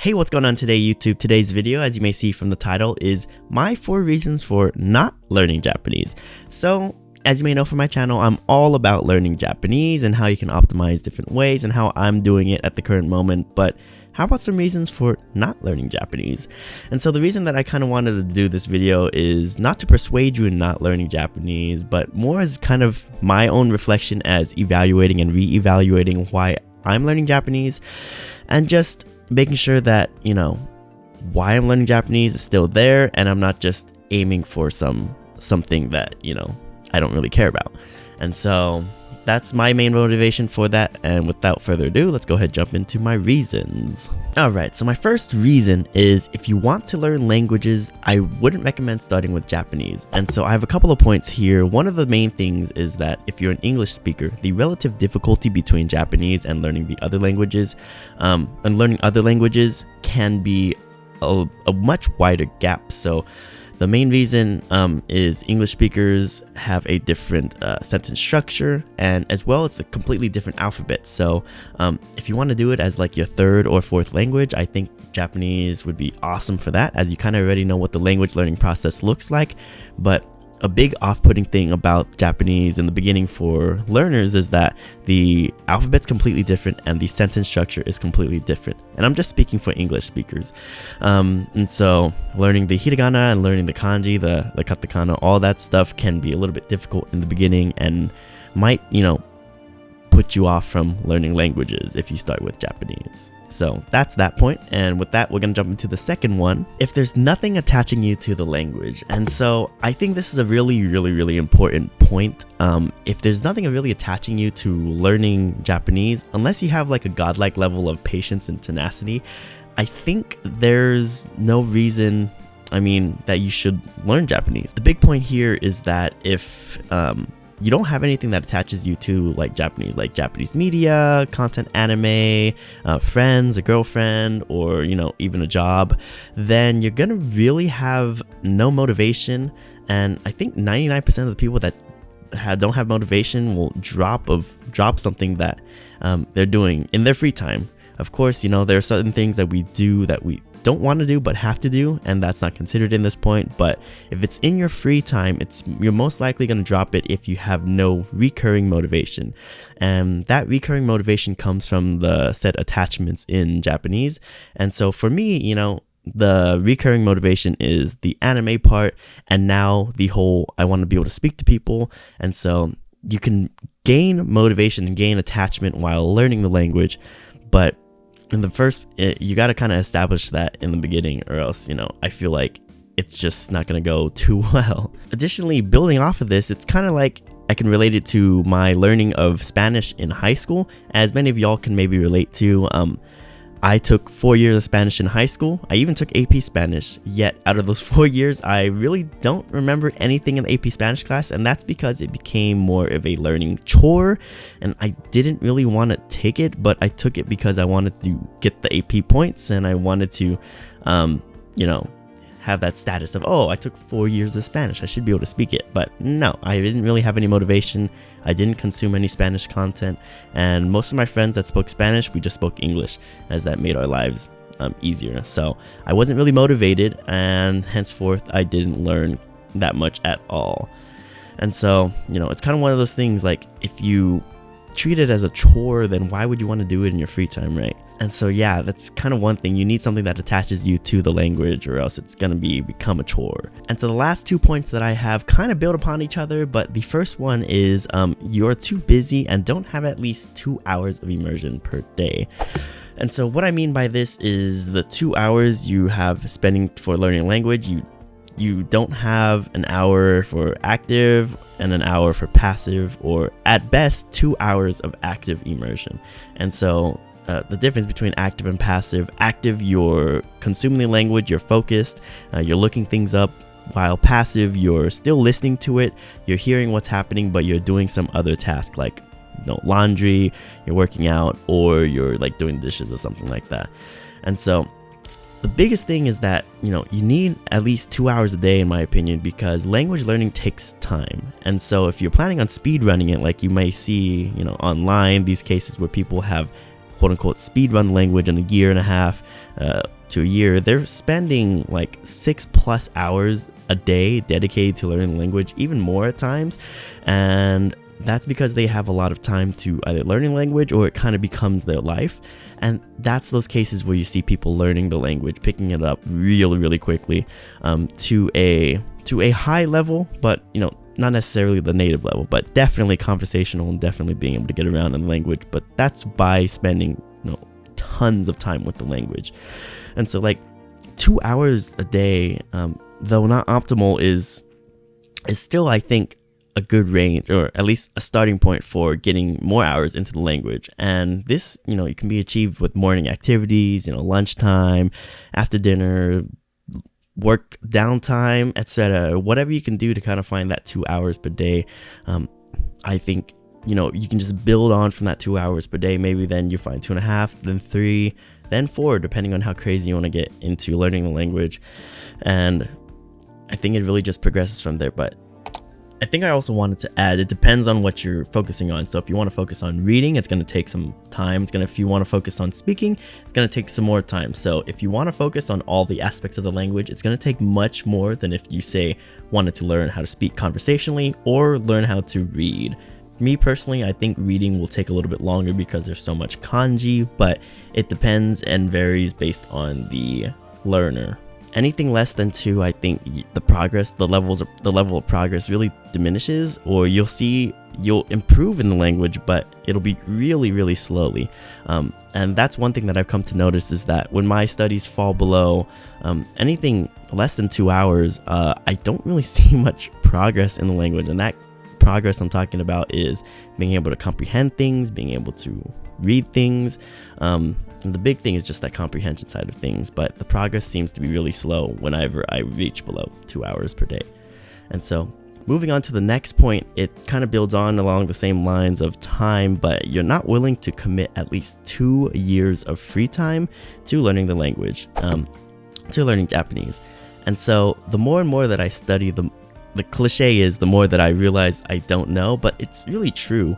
Hey, what's going on today, YouTube? Today's video, as you may see from the title, is my 4 reasons for not learning Japanese. So, as you may know from my channel, I'm all about learning Japanese and how you can optimize different ways and how I'm doing it at the current moment. But how about some reasons for not learning Japanese? And so the reason that I kind of wanted to do this video is not to persuade you in not learning Japanese, but more as kind of my own reflection as evaluating and re-evaluating why I'm learning Japanese, and just making sure that, you know, why I'm learning Japanese is still there and I'm not just aiming for something that, you know, I don't really care about. And so that's my main motivation for that. And without further ado, let's go ahead and jump into my reasons. Alright, so my first reason is if you want to learn languages, I wouldn't recommend starting with Japanese. And so I have a couple of points here. One of the main things is that if you're an English speaker, the relative difficulty between Japanese and learning the other languages, can be a much wider gap. So the main reason is English speakers have a different sentence structure, and as well it's a completely different alphabet. So if you want to do it as like your third or fourth language, I think Japanese would be awesome for that, as you kind of already know what the language learning process looks like. But a big off-putting thing about Japanese in the beginning for learners is that the alphabet's completely different and the sentence structure is completely different. And I'm just speaking for English speakers. And so learning the hiragana and learning the kanji, the katakana, all that stuff can be a little bit difficult in the beginning and might, you know, put you off from learning languages if you start with Japanese. So that's that point, and with that we're going to jump into the second one. If there's nothing attaching you to the language, and so I think this is a really important point. If there's nothing really attaching you to learning Japanese, unless you have like a godlike level of patience and tenacity, I think there's no reason, that you should learn Japanese. The big point here is that if you don't have anything that attaches you to like Japanese media, content, anime, friends, a girlfriend, or, you know, even a job, then you're gonna really have no motivation. And I think 99% of the people that don't have motivation will drop something that they're doing in their free time. Of course, you know, there are certain things that we do that we don't want to do but have to do, and that's not considered in this point. But if it's in your free time, you're most likely going to drop it if you have no recurring motivation, and that recurring motivation comes from the said attachments in Japanese. And so for me, you know, the recurring motivation is the anime part, and now the whole I want to be able to speak to people. And so you can gain motivation and gain attachment while learning the language, but in the first, you got to kind of establish that in the beginning, or else, you know, I feel like it's just not going to go too well. Additionally, building off of this, it's kind of like I can relate it to my learning of Spanish in high school. As many of y'all can maybe relate to, I took 4 years of Spanish in high school. I even took AP Spanish, yet out of those 4 years, I really don't remember anything in the AP Spanish class, and that's because it became more of a learning chore, and I didn't really want to take it, but I took it because I wanted to get the AP points, and I wanted to, you know, have that status of, oh, I took 4 years of Spanish, I should be able to speak it. But no, I didn't really have any motivation. I didn't consume any Spanish content, and most of my friends that spoke Spanish, we just spoke English, as that made our lives easier. So I wasn't really motivated, and henceforth I didn't learn that much at all. And so, you know, it's kind of one of those things, like, if you treat it as a chore, then why would you want to do it in your free time, right? And so yeah, that's kind of one thing. You need something that attaches you to the language, or else it's gonna become a chore. And so the last 2 points that I have kind of build upon each other, but the first one is you're too busy and don't have at least 2 hours of immersion per day. And so what I mean by this is the 2 hours you have spending for learning language, you don't have an hour for active and an hour for passive, or at best 2 hours of active immersion. And so the difference between active and passive: active, you're consuming the language, you're focused, you're looking things up, while passive, you're still listening to it, you're hearing what's happening, but you're doing some other task, like, you know, laundry, you're working out, or you're like doing dishes or something like that. And so the biggest thing is that, you know, you need at least 2 hours a day, in my opinion, because language learning takes time. And so if you're planning on speed running it, like you may see, you know, online, these cases where people have quote unquote speed run language in a year and a half to a year, they're spending like 6+ hours a day dedicated to learning the language, even more at times. And that's because they have a lot of time to either learning language or it kind of becomes their life. And that's those cases where you see people learning the language, picking it up really, really quickly to a high level, but not necessarily the native level, but definitely conversational and definitely being able to get around in the language. But that's by spending tons of time with the language. And so like 2 hours a day, though not optimal, is still, I think, a good range, or at least a starting point for getting more hours into the language. And this, it can be achieved with morning activities, lunchtime, after dinner, work downtime, etc. Whatever you can do to kind of find that 2 hours per day. I think, you can just build on from that 2 hours per day. Maybe then you find 2.5, then 3, then 4, depending on how crazy you want to get into learning the language. And I think it really just progresses from there. But I think I also wanted to add, it depends on what you're focusing on. So if you want to focus on reading, it's going to take some time. If you want to focus on speaking, it's going to take some more time. So if you want to focus on all the aspects of the language, it's going to take much more than if you wanted to learn how to speak conversationally or learn how to read. Me personally, I think reading will take a little bit longer because there's so much kanji, but it depends and varies based on the learner. Anything less than 2, I think the level of progress really diminishes, or you'll improve in the language, but it'll be really, really slowly. And that's one thing that I've come to notice, is that when my studies fall below anything less than 2 hours, I don't really see much progress in the language. And that progress I'm talking about is being able to comprehend things, being able to read things. And the big thing is just that comprehension side of things, but the progress seems to be really slow whenever I reach below 2 hours per day. And so moving on to the next point, it kind of builds on along the same lines of time, but you're not willing to commit at least 2 years of free time to learning the language, to learning Japanese. And so the more and more that I study, the cliche is the more that I realize I don't know, but it's really true.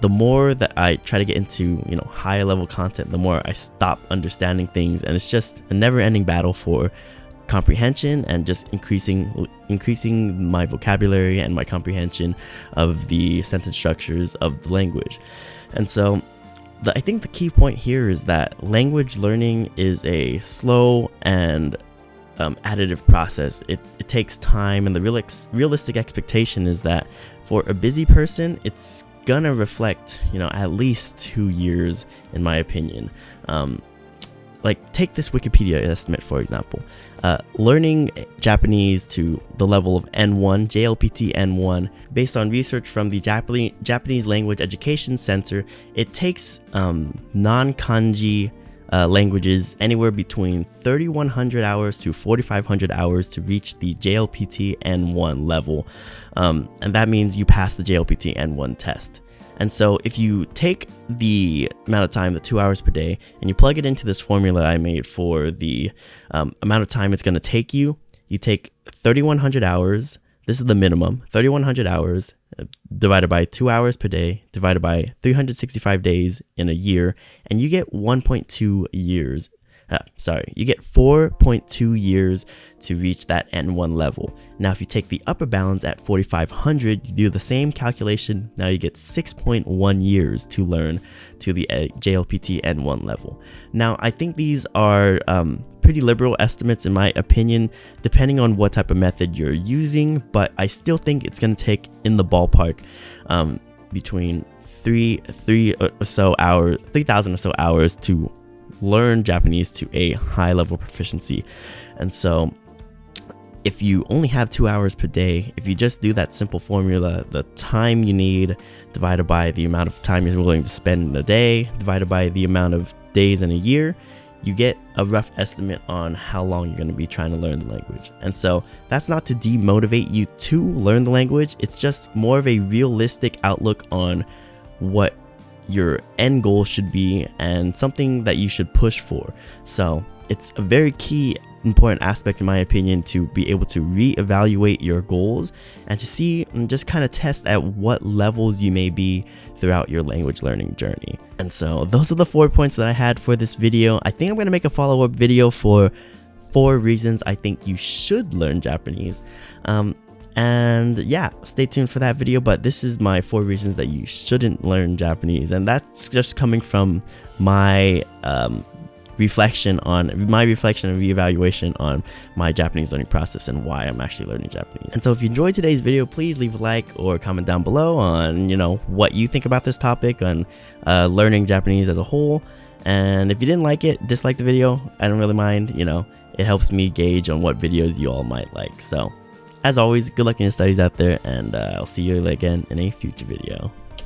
The more that I try to get into, higher level content, the more I stop understanding things, and it's just a never-ending battle for comprehension and just increasing my vocabulary and my comprehension of the sentence structures of the language. And so I think the key point here is that language learning is a slow and additive process. It takes time, and the realistic expectation is that for a busy person, it's gonna reflect at least 2 years, in my opinion. Like, take this Wikipedia estimate, for example. Learning Japanese to the level of N1, JLPT N1, based on research from the Japanese Language Education Center, it takes non-kanji languages anywhere between 3,100 hours to 4,500 hours to reach the JLPT N1 level. And that means you pass the JLPT N1 test. And so if you take the amount of time, the 2 hours per day, and you plug it into this formula I made for the amount of time it's going to take you, you take 3,100 hours, this is the minimum, 3,100 hours divided by 2 hours per day, divided by 365 days in a year, and you get 1.2 years. You get 4.2 years to reach that N1 level. Now, if you take the upper bounds at 4,500, you do the same calculation. Now you get 6.1 years to learn to the JLPT N1 level. Now, I think these are pretty liberal estimates, in my opinion, depending on what type of method you're using, but I still think it's going to take in the ballpark between 3,000 or so hours to learn Japanese to a high level proficiency. And so if you only have 2 hours per day, if you just do that simple formula, the time you need divided by the amount of time you're willing to spend in a day divided by the amount of days in a year, you get a rough estimate on how long you're going to be trying to learn the language. And so that's not to demotivate you to learn the language, it's just more of a realistic outlook on what your end goal should be and something that you should push for. So it's a very key important aspect, in my opinion, to be able to reevaluate your goals and to see and just kind of test at what levels you may be throughout your language learning journey. And so those are the 4 points that I had for this video. I think I'm going to make a follow-up video for 4 reasons I think you should learn Japanese. And yeah, stay tuned for that video. But this is my 4 reasons that you shouldn't learn Japanese, and that's just coming from my reflection and reevaluation on my Japanese learning process and why I'm actually learning Japanese. And so if you enjoyed today's video, please leave a like or comment down below on, you know, what you think about this topic on learning Japanese as a whole. And if you didn't like it, dislike the video. I don't really mind, you know, it helps me gauge on what videos you all might like. So as always, good luck in your studies out there, and I'll see you again in a future video.